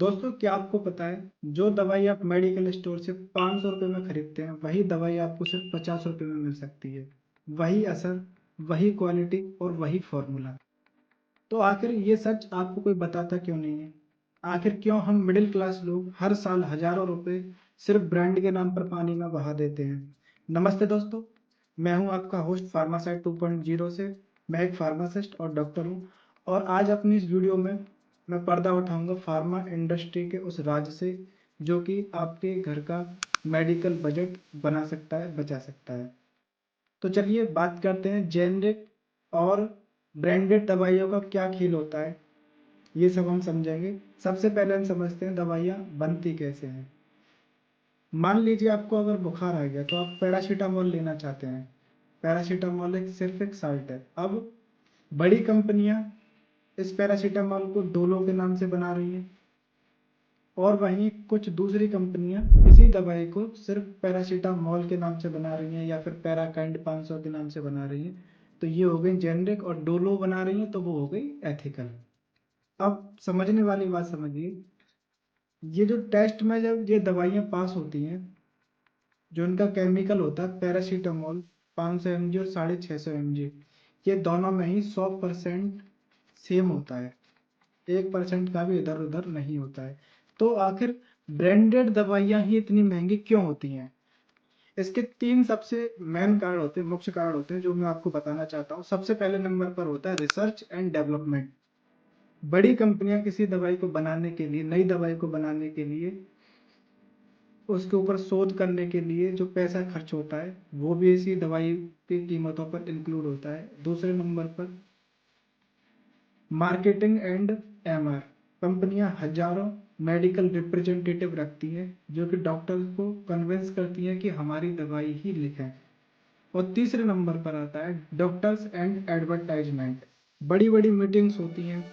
दोस्तों, क्या आपको पता है जो दवाई आप मेडिकल स्टोर से 500 रुपये में खरीदते हैं वही दवाई आपको सिर्फ 50 रुपये में मिल सकती है। वही असर, वही क्वालिटी और वही फॉर्मूला। तो आखिर ये सच आपको कोई बताता क्यों नहीं है? आखिर क्यों हम मिडिल क्लास लोग हर साल हजारों रुपए सिर्फ ब्रांड के नाम पर पानी में बहा देते हैं? नमस्ते दोस्तों, मैं हूं आपका होस्ट फार्मासाइट 2.0 से। मैं एक फार्मासिस्ट और डॉक्टर हूं, और आज अपनी इस वीडियो में मैं पर्दा उठाऊंगा फार्मा इंडस्ट्री के उस राज से जो कि आपके घर का मेडिकल बजट बना सकता है, बचा सकता है। तो चलिए बात करते हैं जेनरिक और ब्रांडेड दवाइयों का क्या खेल होता है, ये सब हम समझेंगे। सबसे पहले हम समझते हैं दवाइयाँ बनती कैसे हैं। मान लीजिए आपको अगर बुखार आ गया तो आप पैरासीटामोल लेना चाहते हैं। पैरासीटामोल सिर्फ एक साल्ट है। अब बड़ी कंपनियां इस पैरासीटामोल को डोलो के नाम से बना रही हैं, और वहीं कुछ दूसरी कंपनियां इसी दवाई को सिर्फ पैरासीटामोल के नाम से बना रही हैं या फिर पैराकाइंड 500 के नाम से बना रही हैं। तो ये हो गई जेनरिक, और डोलो बना रही हैं तो वो हो गई एथिकल। अब समझने वाली बात समझिए, ये जो टेस्ट में जब ये दवाइयाँ पास होती हैं, जो इनका केमिकल होता है पैरासीटामोल 500 mg और 650 mg, ये दोनों में ही 100% सेम होता है। 1% का भी इधर उधर नहीं होता है। तो आखिर ब्रांडेड दवाइयाँ ही इतनी महंगी क्यों होती हैं? इसके तीन सबसे मेन कारण होते हैं, मुख्य कारण होते हैं, जो मैं आपको बताना चाहता हूँ। सबसे पहले नंबर पर होता है रिसर्च एंड डेवलपमेंट। बड़ी कंपनियां किसी दवाई को बनाने के लिए, नई दवाई को बनाने के लिए, उसके ऊपर शोध करने के लिए जो पैसा खर्च होता है वो भी इसी दवाई की कीमतों पर इंक्लूड होता है। दूसरे नंबर पर मार्केटिंग एंड एमआर। कंपनियां हजारों मेडिकल रिप्रेजेंटेटिव रखती हैं जो कि डॉक्टर्स को कन्विंस करती हैं कि हमारी दवाई ही लिखें। और तीसरे नंबर पर आता है डॉक्टर्स एंड एडवर्टाइजमेंट। बड़ी बड़ी मीटिंग्स होती हैं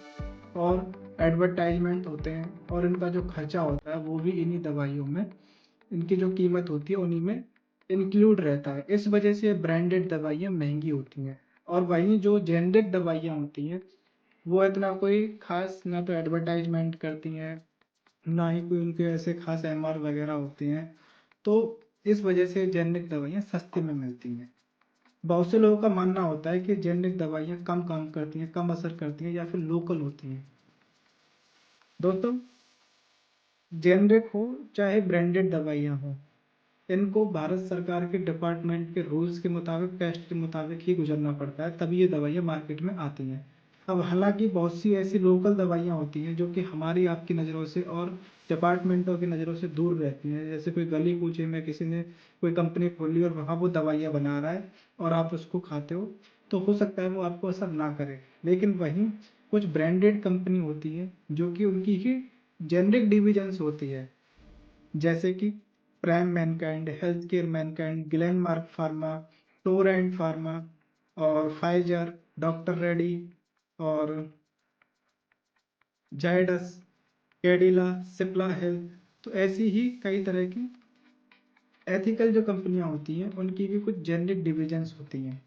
और एडवर्टाइजमेंट होते हैं, और इनका जो खर्चा होता है वो भी इन्हीं दवाइयों में, इनकी जो कीमत होती है उन्हीं में इंक्लूड रहता है। इस वजह से ब्रांडेड दवाइयाँ महंगी होती हैं। और वहीं जो जेनरिक दवाइयाँ होती हैं वो इतना कोई खास ना तो एडवर्टाइजमेंट करती हैं, ना ही कोई उनके ऐसे खास एमआर वगैरह होते हैं। तो इस वजह से जेनरिक दवाइयाँ सस्ते में मिलती हैं। बहुत से लोगों का मानना होता है कि जेनरिक दवाइयाँ कम काम करती हैं, कम असर करती हैं, या फिर लोकल होती हैं। दोस्तों, जेनरिक हो चाहे ब्रांडेड दवाइयाँ हो, इनको भारत सरकार के डिपार्टमेंट के रूल्स के मुताबिक, टेस्ट के मुताबिक ही गुजरना पड़ता है, तभी ये दवाइयाँ मार्केट में आती हैं। अब हालांकि बहुत सी ऐसी लोकल दवाइयाँ होती हैं जो कि हमारी आपकी नज़रों से और डिपार्टमेंटों की नज़रों से दूर रहती हैं। जैसे कोई गली कूचे में किसी ने कोई कंपनी खोली और वहाँ वो दवाइयाँ बना रहा है और आप उसको खाते हो, तो हो सकता है वो आपको असर ना करे। लेकिन वहीं कुछ ब्रांडेड कंपनी होती है जो कि उनकी ही जेनरिक डिविजन्स होती है, जैसे कि prime Mankind, health care Mankind, Glenmark pharma, Torrent pharma, और फाइजर, डॉक्टर रेडी, और जायडस, कैडिला, सिप्ला हेल्थ। तो ऐसी ही कई तरह की एथिकल जो कंपनियां होती हैं उनकी भी कुछ जेनरिक डिविजन्स होती हैं।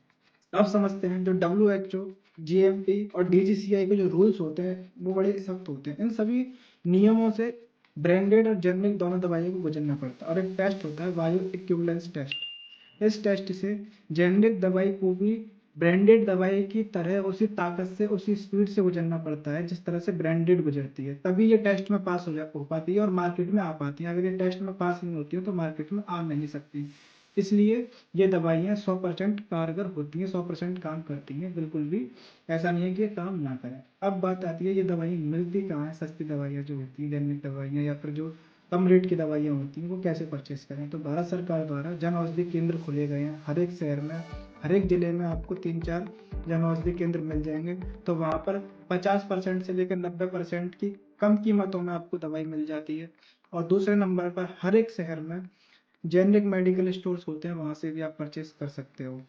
अब समझते हैं जो WHO, GMP और DGCI के जो रूल्स होते हैं वो बड़े सख्त होते हैं। इन सभी नियमों से ब्रांडेड और जेनरिक दोनों दवाइयों को गुजरना पड़ता है, और एक टेस्ट होता है बायो इक्विवेलेंस टेस्ट। इस टेस्ट से जेनरिक दवाई को भी ब्रांडेड दवाई की तरह उसी ताकत से, उसी स्पीड से गुजरना पड़ता है जिस तरह से ब्रांडेड गुजरती है, तभी ये टेस्ट में पास हो पाती है और मार्केट में आ पाती है। अगर ये टेस्ट में पास नहीं होती है तो मार्केट में आ नहीं सकती। इसलिए ये दवाइयाँ 100% कारगर होती हैं, 100% काम करती हैं। बिल्कुल भी ऐसा नहीं है कि ये काम ना करें। अब बात आती है ये दवाइयाँ मिलती कहाँ है। सस्ती दवाइयाँ जो होती हैं, जेनरिक दवाइयाँ या फिर जो कम रेट की दवाइयाँ होती हैं, वो कैसे परचेस करें? तो भारत सरकार द्वारा जन औषधि केंद्र खोले गए हैं हर एक शहर में। हर एक जिले में आपको 3-4 जन औषधि केंद्र मिल जाएंगे। तो वहाँ पर 50% से लेकर 90% की कम कीमतों में आपको दवाई मिल जाती है। और दूसरे नंबर पर हर एक शहर में जेनरिक मेडिकल स्टोर्स होते हैं, वहाँ से भी आप परचेस कर सकते हो।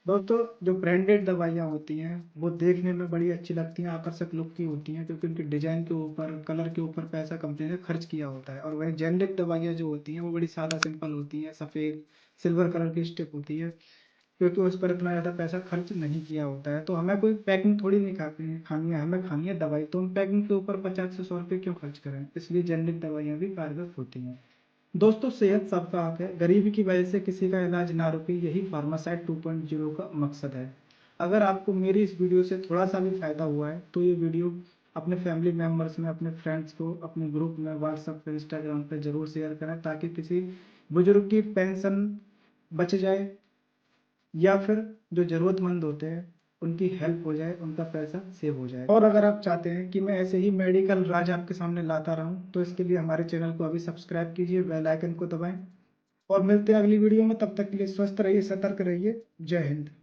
दोस्तों, जो ब्रांडेड दवाइयाँ होती हैं वो देखने में बड़ी अच्छी लगती हैं, आकर्षक लुक की होती हैं, क्योंकि उनके डिजाइन के ऊपर, कलर के ऊपर पैसा कंपनी ने खर्च किया होता है। और वहीं जेनरिक दवाइयाँ जो होती हैं वो बड़ी सादा सिंपल होती हैं, सफ़ेद सिल्वर कलर की स्टिक होती है, क्योंकि उस पर इतना ज़्यादा पैसा खर्च नहीं किया होता है। तो हमें कोई पैकिंग थोड़ी नहीं खानी है, हमें खानी है दवाई, तो हम पैकिंग के ऊपर 50 से 100 रुपये क्यों खर्च करें। इसलिए जेनरिक दवाइयाँ भी कारगर होती हैं। दोस्तों, सेहत सबका हक है, गरीबी की वजह से किसी का इलाज ना रुके, यही फार्मासाइट 2.0 का मकसद है। अगर आपको मेरी इस वीडियो से थोड़ा सा भी फायदा हुआ है तो ये वीडियो अपने फैमिली मेम्बर्स में, अपने फ्रेंड्स को, अपने ग्रुप में, व्हाट्सएप पे, इंस्टाग्राम पे जरूर शेयर करें, ताकि किसी बुजुर्ग की पेंशन बच जाए या फिर जो जरूरतमंद होते हैं उनकी हेल्प हो जाए, उनका पैसा सेव हो जाए। और अगर आप चाहते हैं कि मैं ऐसे ही मेडिकल राज आपके सामने लाता रहूं तो इसके लिए हमारे चैनल को अभी सब्सक्राइब कीजिए, बेल आइकन को दबाएं, और मिलते हैं अगली वीडियो में। तब तक के लिए स्वस्थ रहिए, सतर्क रहिए। जय हिंद।